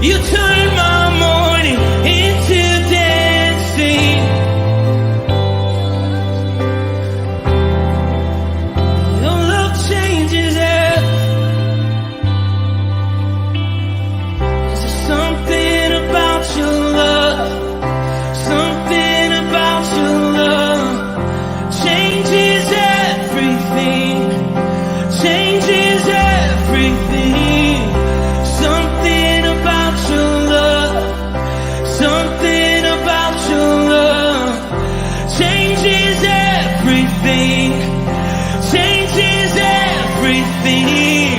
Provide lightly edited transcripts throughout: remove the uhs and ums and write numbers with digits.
You turn my morning into dancing. Your love changes everything. There's something about your love. Something about your love changes everything. Changes everything. Something about your love. Something about your love changes everything. Changes everything.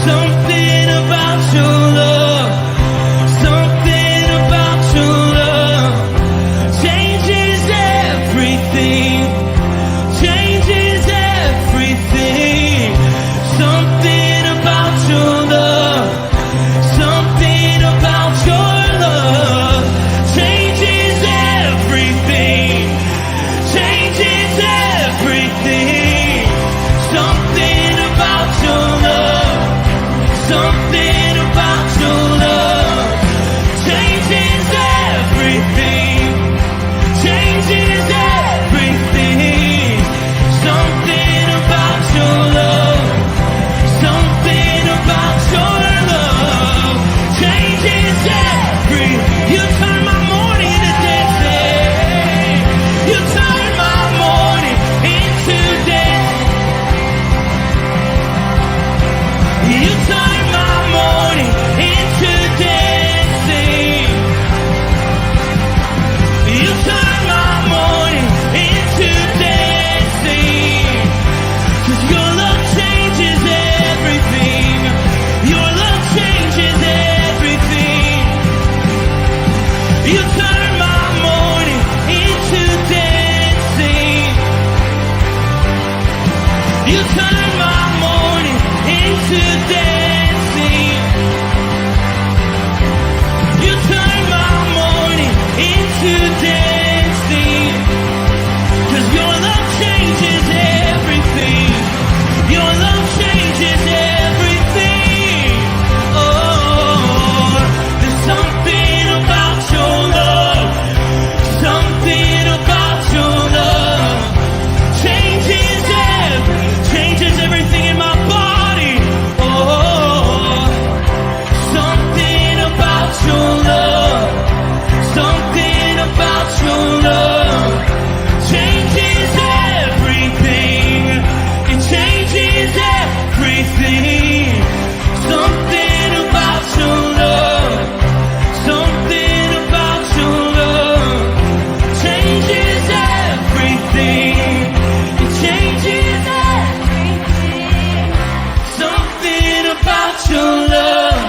Something about your love. Something about your love changes everything. Changes everything. Something about your love. Something about your love changes everything. Changes everything. Something about your love. Something about your love changes everything. Changes everything. Something about your love. Something about your love changes everything. You turn my morning into dancing. You turn my morning into dancing. You turn my morning into dancing. You turn my morning into dancing. 'Cause your love changes everything. Your love changes everything. You turn my morning into dancing. You turn my morning into dancing. You turn my morning into dancing. 'Cause your love changes everything. Your love changes everything. Oh, there's something about your love. Something about your love changes everything in my body. Oh, something about your love. Something about your love changes everything. It changes everything. Something about your love. Something about your love changes everything. It changes everything. Something about your love.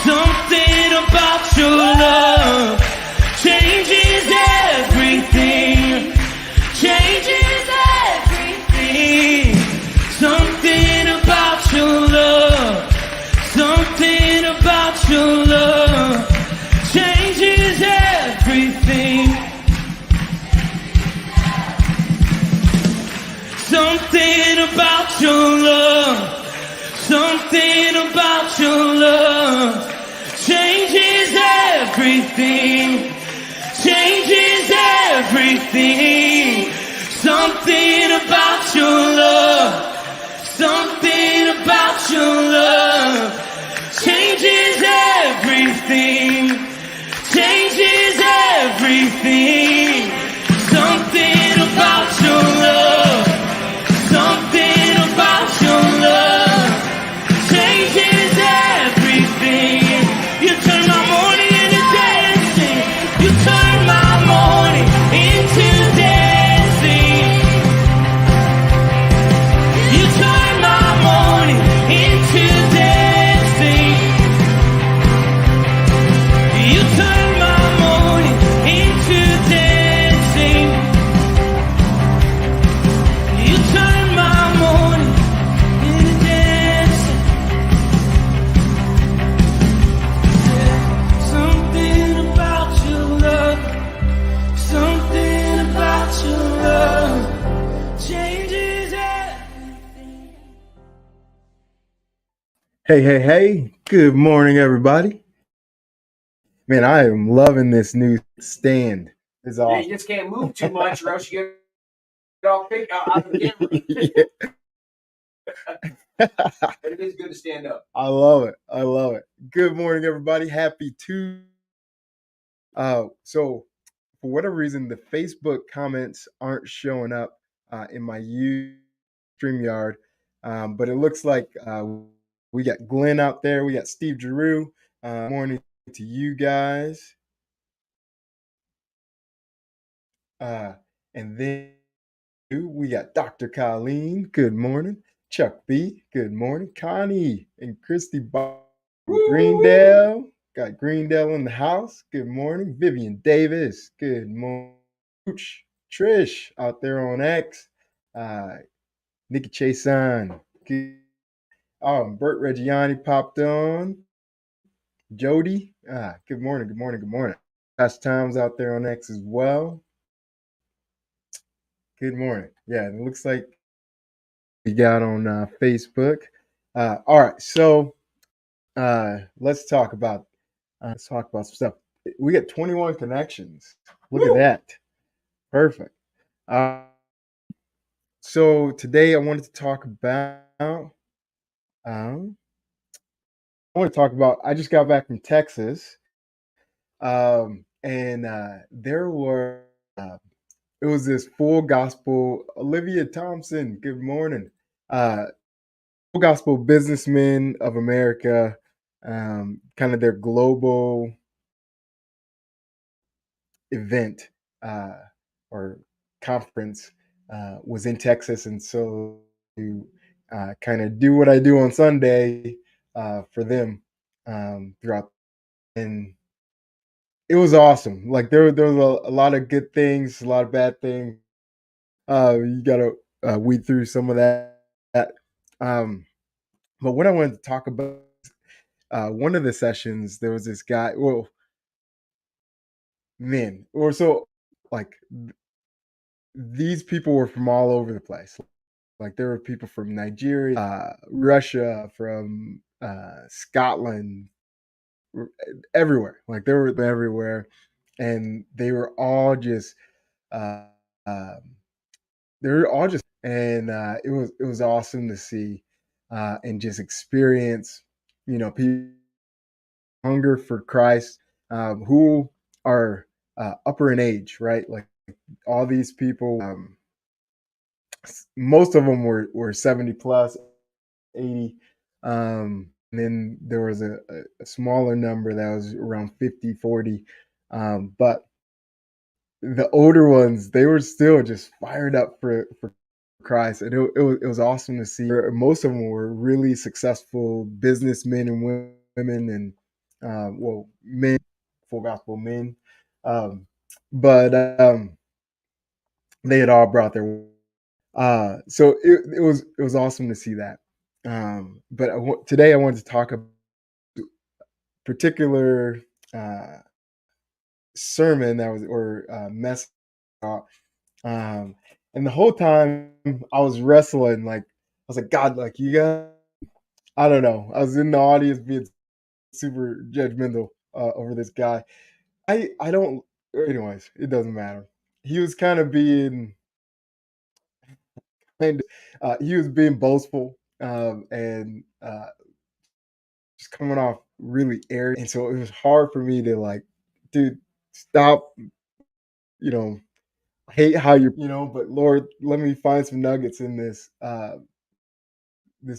Something about your love changes everything. Changes everything. Something about your love. Something about your love changes everything. Something about your love. Something about your love changes everything. Changes everything. Something about your love. Something about your love changes everything. Changes everything. Something about your love. Something about your love changes everything. You turn my morning into dancing. You turn my morning into dancing. You turn my morning into dancing. You turn my morning into dancing. You turn my morning into dancing. Something about your love. Something about your love changes everything. Hey, good morning, everybody. Man, I am loving this new stand. It's Yeah, awesome. you just can't move too much, or else you get off out the camera. But it is good to stand up. I love it. I love it. Good morning, everybody. Happy Tuesday. So for whatever reason, the Facebook comments aren't showing up in my StreamYard, but it looks like we got Glenn out there. We got Steve Giroux. Morning to you guys. And then we got Dr. Colleen. Good morning. Chuck B. Good morning. Connie and Christy Greendale. Got Greendale in the house. Good morning. Vivian Davis. Good morning. Cooch Trish out there on X. Uh, Nikki Chason. Good. Oh, Bert Reggiani popped on. Jody. Good morning. Good morning. Good morning. Past times out there on X as well. Good morning. Yeah, it looks like we got on Facebook. All right, so let's talk about some stuff. We got 21 connections. Look at that. Perfect. Uh, so today I wanted to talk about. I just got back from Texas, and there were. It was this full gospel. Olivia Thompson. Good morning. Full gospel businessmen of America. Kind of their global event uh, or conference was in Texas, and so to kind of do what I do on Sunday for them throughout, and it was awesome. Like there was a lot of good things, a lot of bad things. You gotta weed through some of that. Um, but what I wanted to talk about, one of the sessions, there was this guy. Well, men, or so like these people were from all over the place. Like there were people from Nigeria, Russia, from Scotland, everywhere. Like they were everywhere, and uh, um, they were all just, and it was awesome to see and just experience, people hunger for Christ, who are upper in age, right? Like all these people. Most of them were 70 plus, 80. And then there was a smaller number that was around 50, 40. But the older ones, they were still just fired up for Christ. And it was awesome to see. Most of them were really successful businessmen and women and, men, full gospel men. Um, but they had all brought their so it was awesome to see that. But today I wanted to talk about a particular uh, sermon that was or message. About, and the whole time I was wrestling, like I was like, God, like you got. I don't know. I was in the audience being super judgmental over this guy. I don't. Anyways, it doesn't matter. He was kind of being and he was being boastful and just coming off really arrogant. And so it was hard for me to like, dude, stop, you know, hate how you're, but Lord, let me find some nuggets in this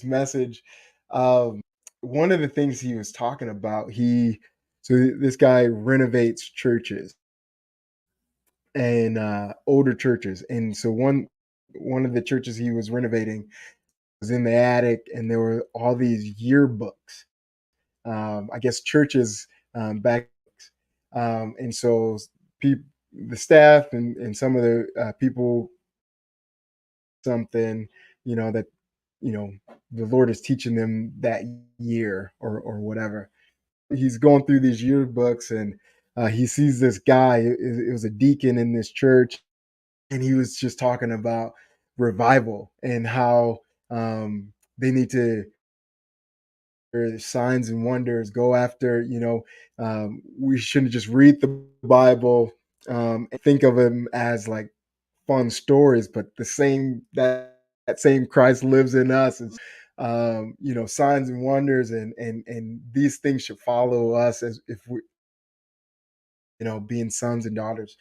message. One of the things he was talking about, this guy renovates churches and older churches. And so one of the churches he was renovating was in the attic, and there were all these yearbooks. I guess churches back, and so people, the staff, and some of the people, something, that you know the Lord is teaching them that year or whatever. He's going through these yearbooks, and he sees this guy. It was a deacon in this church, and he was just talking about revival and how they need to signs and wonders, go after, we shouldn't just read the Bible and think of them as like fun stories, but that same Christ lives in us. And signs and wonders and these things should follow us as if we, being sons and daughters.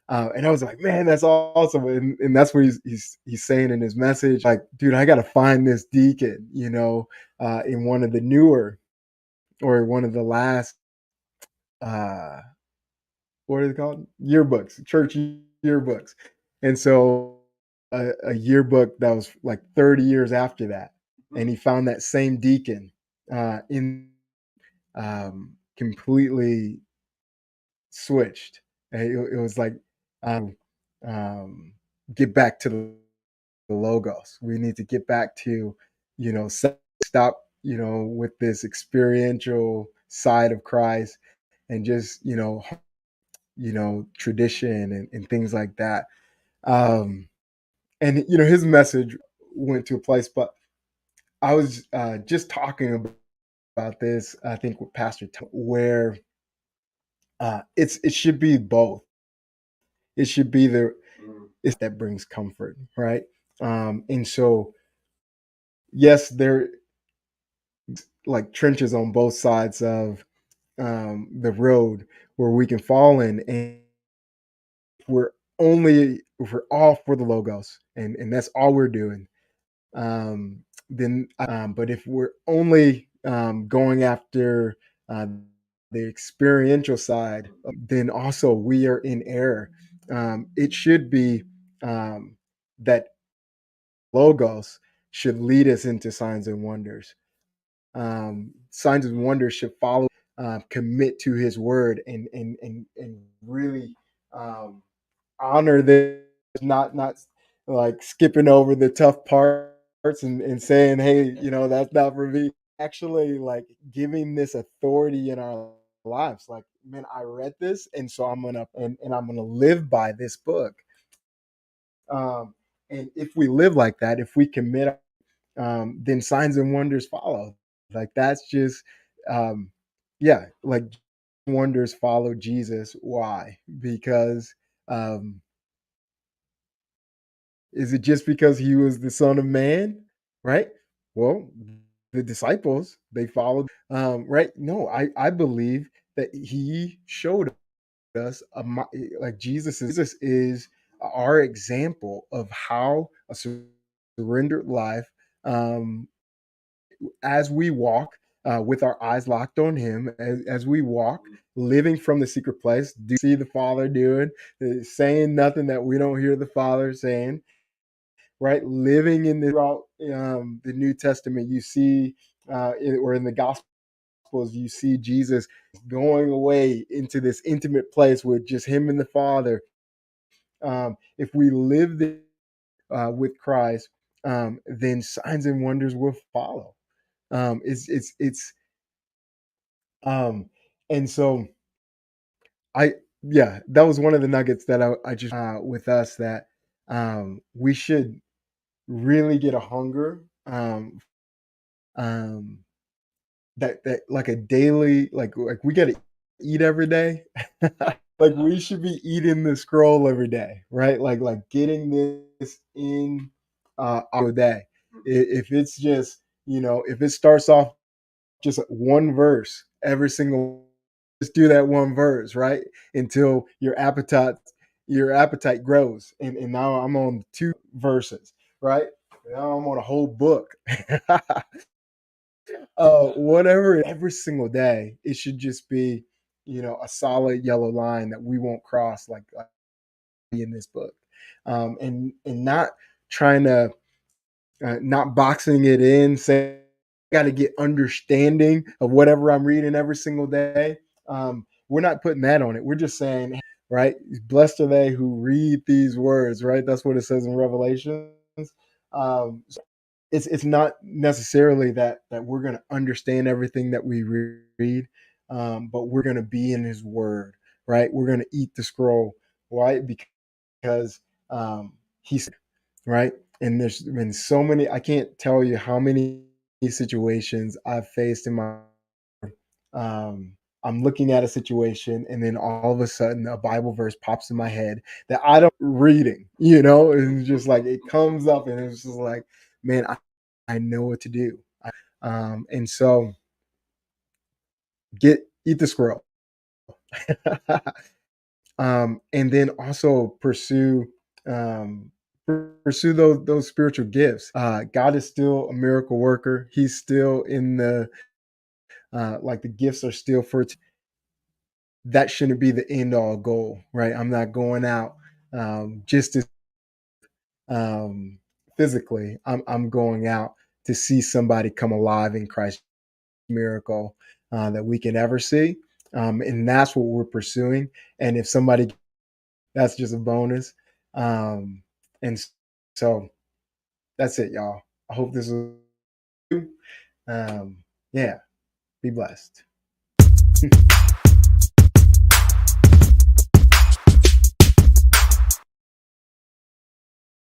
And I was like, man, that's awesome. And that's what he's saying in his message. Like, dude, I got to find this deacon, in one of the newer or one of the last, uh, what are they called? Yearbooks, church yearbooks. And so a yearbook that was like 30 years after that. And he found that same deacon in completely switched. And it was like, um, get back to the logos. We need to get back to, stop, with this experiential side of Christ and just, tradition and things like that. Um, and his message went to a place, but I was just talking about this, I think with Pastor where it should be both. It should be it's that brings comfort, right? And so yes, there like trenches on both sides of the road where we can fall in, and if we're all for the logos and that's all we're doing, then but if we're only going after uh, the experiential side, then also we are in error. It should be that logos should lead us into signs and wonders. Signs and wonders should follow, commit to His word, and really honor this, not like skipping over the tough parts and saying, hey, that's not for me. Actually, like giving this authority in our lives. Like, man, I read this, and so I'm gonna live by this book. Um, and if we live like that, if we commit, then signs and wonders follow. Like that's just, yeah, like wonders follow Jesus. Why? Because is it just because he was the son of man? Right? Well, the disciples, they followed, right? No, I believe that he showed us like Jesus is our example of how a surrendered life, um, as we walk with our eyes locked on him, as we walk living from the secret place, do see the Father doing, saying nothing that we don't hear the Father saying, right? Living in the New Testament, you see, or in the Gospels, you see Jesus going away into this intimate place with just him and the Father. If we live with Christ, then signs and wonders will follow. It's and so I yeah, that was one of the nuggets that I just with us that we should really get a hunger, um that like a daily, like we gotta eat every day. Like we should be eating the scroll every day, right? Like getting this in our day. If it's just, if it starts off just one verse every single, just do that one verse, right? Until your appetite grows. And now I'm on 2 verses, right? Now I'm on a whole book. Whatever, every single day, it should just be, a solid yellow line that we won't cross, like in this book. And not trying to, not boxing it in, saying, I got to get understanding of whatever I'm reading every single day. We're not putting that on it. We're just saying, right? Blessed are they who read these words, right? That's what it says in Revelations. It's not necessarily that we're going to understand everything that we read, but we're going to be in His Word, right? We're going to eat the scroll, right? Because He's right. And there's been so many. I can't tell you how many situations I've faced in my I'm looking at a situation and then all of a sudden a Bible verse pops in my head that I don't reading, and it's just like it comes up and it's just like, man, I know what to do. And so eat the squirrel. And then also um, pursue those spiritual gifts. God is still a miracle worker. He's still in the like the gifts are still that shouldn't be the end all goal, right? I'm not going out just to physically. I'm going out to see somebody come alive in Christ. Miracle that we can ever see, and that's what we're pursuing. And if somebody, that's just a bonus. And so that's it, y'all. I hope this was. Yeah, be blessed.